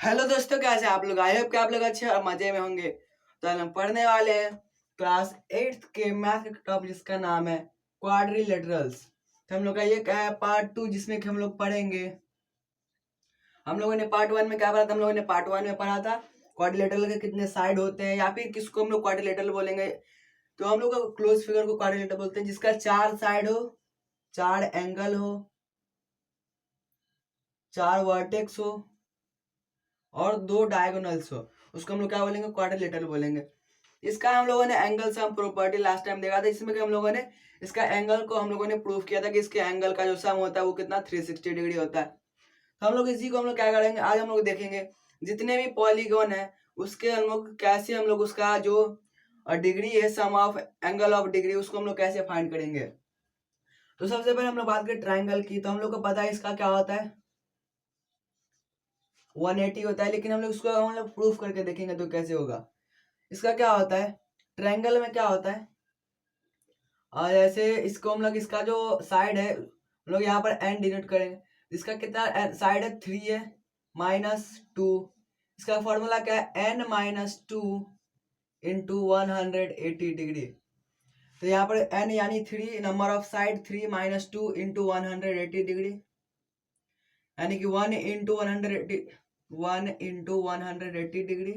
Hello दोस्तों, कैसे आप लोग? आई होप कि आप लोग अच्छे और मजे में होंगे। तो आज हम पढ़ने वाले हैं क्लास 8 के मैथ का टॉपिक जिसका नाम है क्वाड्रिलेटरल्स। तो हम लोग का ये क्या है, पार्ट 2, जिसमें कि हम लोग पढ़ेंगे। हम लोगों ने पार्ट 1 में क्या पढ़ा था? हम लोगों ने पार्ट 1 में पढ़ा था क्वाड्रिलेटरल के कितने साइड होते हैं, या फिर किसको हम लोग क्वाड्रिलेटरल बोलेंगे। तो हम लोग क्लोज फिगर को क्वाड्रिलेटरल बोलते हैं, जिसका 4 साइड हो, 4 एंगल हो, 4 वर्टेक्स हो और 2 डायगोनल्स हो, उसको हम लोग क्या बोलेंगे? क्वाड्रिलेटरल बोलेंगे। इसका हम लोगों ने angle sum property last time देखा था, इसमें कि हम लोगों ने इसका एंगल को हम लोगों ने प्रूव किया था कि इसके एंगल का जो सम होता है वो कितना 360 डिग्री होता है। तो हम लोग इसी को हम लोग क्या करेंगे, आज हम लोग देखेंगे जितने भी पॉलीगॉन है उसके हम लोग कैसे हम लोग उसका जो डिग्री है, सम ऑफ एंगल ऑफ डिग्री, उसको हम लोग कैसे फाइंड करेंगे। तो सबसे पहले हम लोग बात करें ट्राइंगल की। तो हम लोग को पता है इसका क्या होता है, 180 होता है, लेकिन हम लोग उसको हम लोग प्रूफ करके देखेंगे तो कैसे होगा। इसका क्या होता है, ट्रायंगल में क्या होता है, और जैसे इसको हम लोग इसका जो साइड है हम लोग यहाँ पर एन डिनोट करेंगे। इसका कितना साइड है, 3 है, -2। इसका फॉर्मूला क्या है, n-2 इंटू 180 डिग्री। तो यहाँ पर n यानी 3, number of side 3 -2 into 180 degree, यानी कि 1 into 180 degree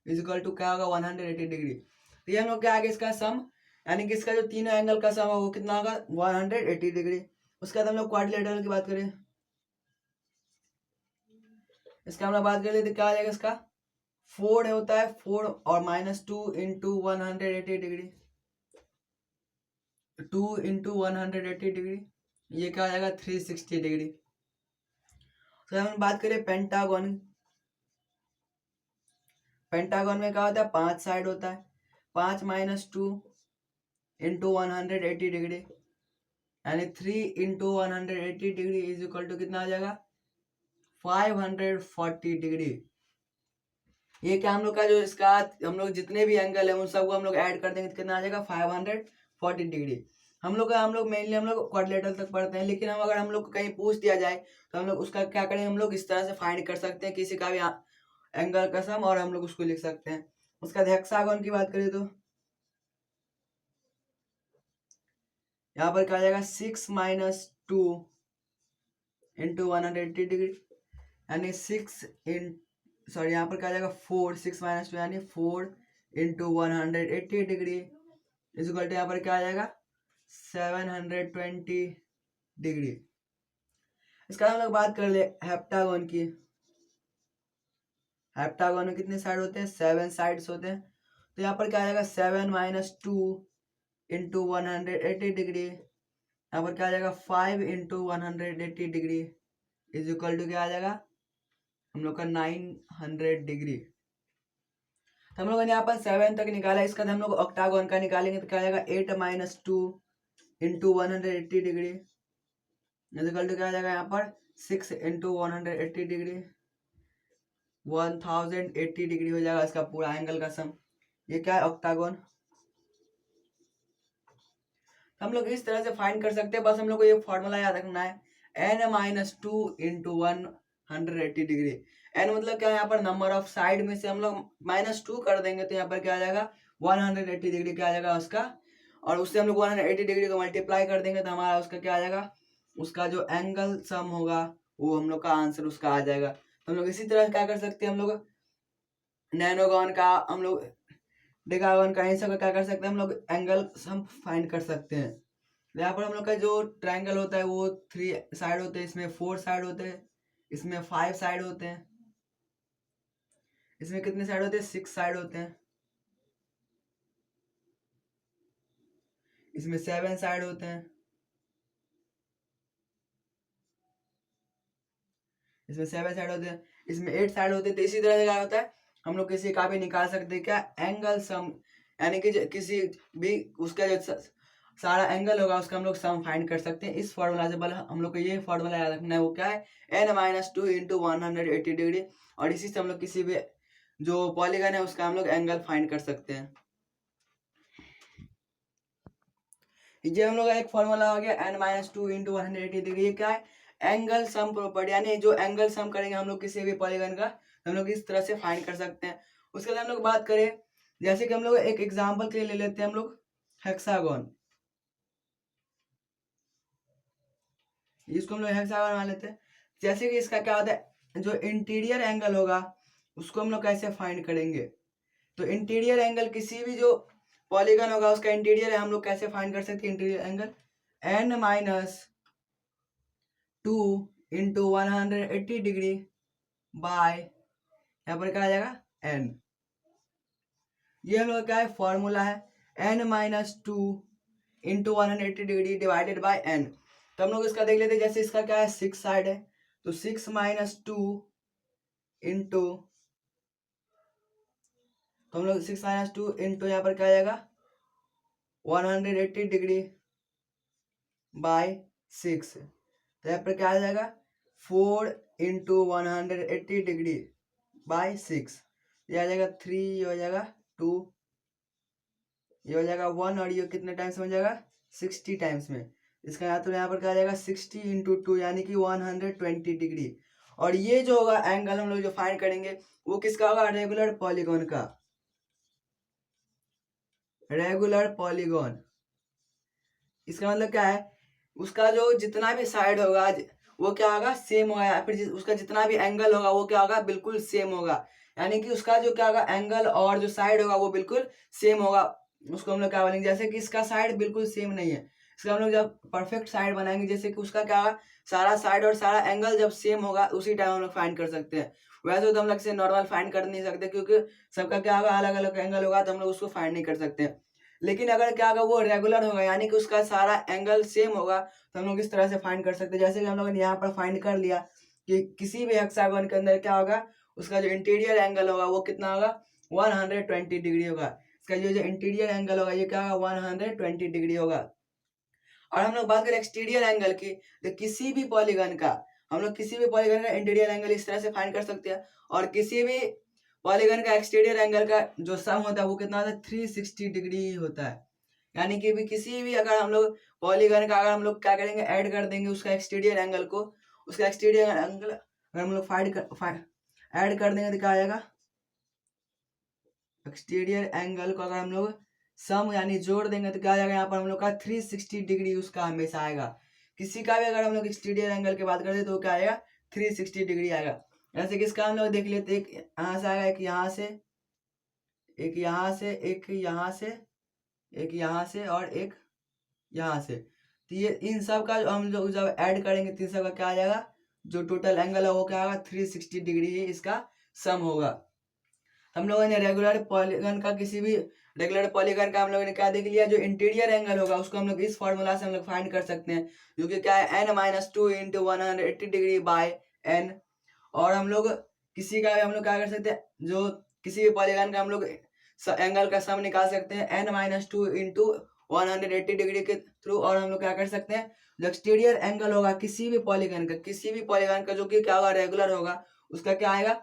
is equal to क्या होगा, 180 डिग्री। तो ये हम लोग क्या आगे इसका सम, यानी कि इसका जो तीनों एंगल का सम है वो कितना होगा, 180 डिग्री। उसके बाद हम लोग क्वाड्रिलेटरल की बात करें, इसका हम लोग बात करें तो क्या आ जाएगा, इसका 4 होता है, 4 और -2 इंटू 180 डिग्री, 2 इंटू 180 डिग्री, ये क्या आ जाएगा, 360 डिग्री। तो हम बात करें पेंटागन। पेंटागन में क्या होता है, 5 साइड होता है, 5 -2 इंटू 180 डिग्री, यानी 3 into 180 degree is equal to कितना आ जाएगा, 540 डिग्री। ये क्या हम लोग का जो इसका हम लोग जितने भी एंगल है उन सबको हम लोग ऐड कर देंगे तो कितना आ जाएगा, 540 डिग्री। हम लोग मेनली हम लोग क्वाड्रिलेटरल तक पढ़ते हैं, लेकिन अगर हम लोग को कहीं पूछ दिया जाए तो हम लोग उसका क्या करें, हम लोग इस तरह से फाइंड कर सकते हैं किसी का भी एंगल का सम, और हम लोग उसको लिख सकते हैं। उसका हेक्सागन की बात करें तो यहाँ पर क्या आ जाएगा, 6 -2 इंटू 180 डिग्री, यानी 6 इन सॉरी यहाँ पर क्या आ जाएगा, 4, 6 -2 यानी 4 into 180 degree is equal to यहाँ पर क्या आ जाएगा, 720 डिग्री। इसका हम लोग बात कर ले हेप्टागन की। हेप्टागन में कितने साइड होते हैं, 7 साइड्स होते हैं। तो यहाँ पर क्या आ जाएगा, 7 -2 इंटू 180 डिग्री, यहाँ पर क्या आ जाएगा, 5 into 180 degree is equal to क्या आ जाएगा हम लोग का 900 डिग्री। तो हम लोग ने यहाँ पर 7 तक निकाला, इसका हम लोग ऑक्टागन का निकालेंगे तो क्या आ जाएगा, 8 -2 into 180 degree is equal to क्या आ जाएगा, यहाँ पर 6 इंटू 180 डिग्री, 1080 डिग्री हो जाएगा इसका पूरा एंगल का सम। ये क्या है, ऑक्टागन। हम लोग इस तरह से फाइंड कर सकते हैं, बस हम लोग को ये फॉर्मूला याद रखना है, n-2 इंटू 180 डिग्री। n मतलब क्या है, यहाँ पर नंबर ऑफ साइड में से हम लोग -2 कर देंगे तो यहाँ पर क्या आ जाएगा, 180 डिग्री क्या आ जाएगा उसका, और उससे हम लोग 180 डिग्री को मल्टीप्लाई कर देंगे तो हमारा उसका क्या आ जाएगा, उसका जो एंगल सम होगा वो हम लोग का आंसर उसका आ जाएगा। तो हम लोग इसी तरह क्या कर सकते हैं, हम लोग नैनोगॉन का, हम लोग डेकागॉन का, इन सब का क्या कर सकते हैं, हम लोग एंगल हम फाइंड कर सकते हैं। यहाँ पर हम लोग का जो ट्रायंगल होता है वो 3 साइड होते हैं, इसमें 4 साइड होते हैं, इसमें 5 साइड होते हैं, इसमें कितने साइड होते हैं, 6 साइड होते हैं, इसमें 7 साइड होते हैं, इसमें 7 साइड होते हैं, इसमें 8 साइड होते हैं। तो इसी तरह से क्या होता है, हम लोग किसी का भी निकाल सकते हैं क्या, एंगल सम, यानी कि किसी भी उसका जो सारा एंगल होगा उसका हम लोग सम फाइंड कर सकते हैं इस फॉर्मूला से। बल हम लोग को ये फॉर्मूला याद रखना है, वो क्या है, n-2 इंटू 180 डिग्री, और इसी से हम लोग किसी भी जो पॉलीगन है उसका हम लोग एंगल फाइंड कर सकते हैं। ये हम लोग का एक फॉर्मूला हो गया, n-2 इंटू 180 डिग्री। क्या है, एंगल सम प्रॉपर्टी, यानी जो एंगल सम करेंगे हम लोग किसी भी पॉलीगन का, हम लोग इस तरह से फाइंड कर सकते हैं। उसके बाद हम लोग बात करें, जैसे कि हम लोग एक एग्जांपल के लिए ले लेते हैं हम लोग हेक्सागोन। इसको हम लोग हेक्सागोन मान लेते हैं। जैसे कि इसका क्या होता है, जो इंटीरियर एंगल होगा उसको हम लोग कैसे फाइंड करेंगे, तो इंटीरियर एंगल किसी भी जो पॉलीगन होगा उसका इंटीरियर है, हम लोग कैसे फाइंड कर सकते हैं interior angle, n-2 into 180 degree by, यहाँ पर क्या आ जाएगा n। ये हम लोग क्या है फॉर्मूला है, n-2 into 180 degree divided by n। तो हम लोग इसका देख लेते हैं, जैसे इसका क्या है 6 साइड है, तो 6 - 2 इंटू, तो हम लोग 6 - 2 इंटू यहाँ पर क्या आ जाएगा 180 डिग्री बाय 6, तो यहाँ पर क्या आ जाएगा 4 इंटू 180 डिग्री बाय 6, ये आ जाएगा 3, ये हो जाएगा 2, ये हो जाएगा 1, और ये कितने टाइम्स में हो जाएगा 60 टाइम्स में। इसका यहाँ तो यहाँ पर क्या आ जाएगा 60 इंटू 2 यानी कि 120 डिग्री। और ये जो होगा एंगल हम लोग जो फाइंड करेंगे वो किसका होगा, रेगुलर पॉलीगॉन का, रेगुलर पॉलीगॉन। इसका मतलब क्या है, उसका जो जितना भी साइड होगा वो क्या होगा सेम होगा, या फिर उसका जितना भी एंगल होगा वो क्या होगा बिल्कुल सेम होगा, यानी कि उसका जो क्या होगा एंगल और जो साइड होगा वो बिल्कुल सेम होगा। उसको हम लोग क्या बोलेंगे, जैसे कि इसका साइड बिल्कुल सेम नहीं है, इसका हम लोग जब परफेक्ट साइड बनाएंगे, जैसे कि उसका क्या होगा सारा साइड और सारा एंगल जब सेम होगा उसी टाइम हम लोग फाइंड कर सकते हैं। वैसे तो हम लोग से नॉर्मल फाइंड कर नहीं सकते, क्योंकि सबका क्या होगा अलग अलग एंगल होगा, तो हम लोग उसको फाइंड नहीं कर सकते। लेकिन अगर क्या होगा वो रेगुलर होगा, यानी कि उसका सारा एंगल सेम होगा, तो हम लोग इस तरह से फाइंड कर सकते हैं। जैसे कि हम लोगों ने यहाँ पर फाइंड कर लिया कि किसी भी हेक्सागोन के अंदर क्या होगा, उसका जो इंटीरियर एंगल होगा वो कितना होगा 120 डिग्री होगा। इसका जो इंटीरियर एंगल होगा ये क्या होगा 120 डिग्री होगा। और हम लोग बात करें एक्सटीरियर एंगल की, तो किसी भी पॉलीगन का हम लोग किसी भी पॉलीगन का इंटीरियर एंगल इस तरह से फाइंड कर सकते हैं। और किसी भी पॉलीगन का एक्सटीरियर एंगल का जो सम होता है वो कितना होता है 360 डिग्री होता है। यानी कि भी किसी भी अगर हम लोग पॉलीगन का अगर हम लोग क्या करेंगे ऐड कर देंगे उसका एक्सटीरियर एंगल को, उसका एक्सटीरियर एंगल अगर हम लोग ऐड कर देंगे तो क्या आएगा, एक्सटीरियर एंगल को अगर हम लोग सम यानी जोड़ देंगे तो क्या आ जाएगा यहाँ पर हम लोग का 360 डिग्री उसका हमेशा आएगा। किसी का भी अगर हम लोग एक्सटीरियर एंगल की बात करें तो क्या आएगा 360 डिग्री आएगा। जैसे कि इसका हम लोग देख लेते, एक यहाँ से आएगा, एक यहाँ से, एक यहाँ से, एक यहाँ से, एक यहाँ से और एक यहाँ से। तो ये इन सब का हम लोग जब ऐड करेंगे तो इन सब का क्या आ जाएगा, जो टोटल एंगल है वो क्या होगा 360 डिग्री ही इसका सम होगा। हम लोगों ने रेगुलर पॉलीगन का किसी भी रेगुलर पॉलीगन का हम लोगों ने क्या देख लिया, जो इंटीरियर एंगल होगा उसको हम लोग इस फॉर्मूला से हम लोग फाइंड कर सकते हैं, जो कि क्या है n-2 into 180 degree by n। और हम लोग किसी का भी हम लोग क्या कर सकते हैं, जो किसी भी पॉलीगन का हम लोग एंगल का सम निकाल सकते हैं n-2 इंटू 180 डिग्री के थ्रू। और हम लोग क्या कर सकते हैं, जो एक्सटीरियर एंगल होगा किसी भी पॉलीगन का, किसी भी पॉलीगन का जो कि क्या होगा रेगुलर होगा, उसका क्या आएगा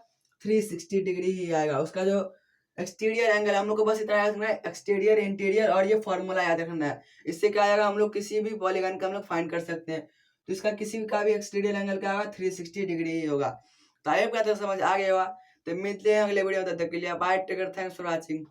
360 डिग्री ही आएगा। उसका जो एक्सटीरियर एंगल हम लोग को बस इतना याद रखना है, एक्सटीरियर इंटीरियर और ये फॉर्मूला याद रखना है। इससे क्या आएगा हम लोग किसी भी पॉलीगन का हम लोग फाइंड कर सकते हैं। तो इसका किसी का भी एक्सटीरियर एंगल क्या होगा 360 डिग्री ही होगा। तो आई होप क्या समझ आ गया होगा। तो मिलते हैं अगले वीडियो में, तब तक के लिए bye, take care, thanks for watching.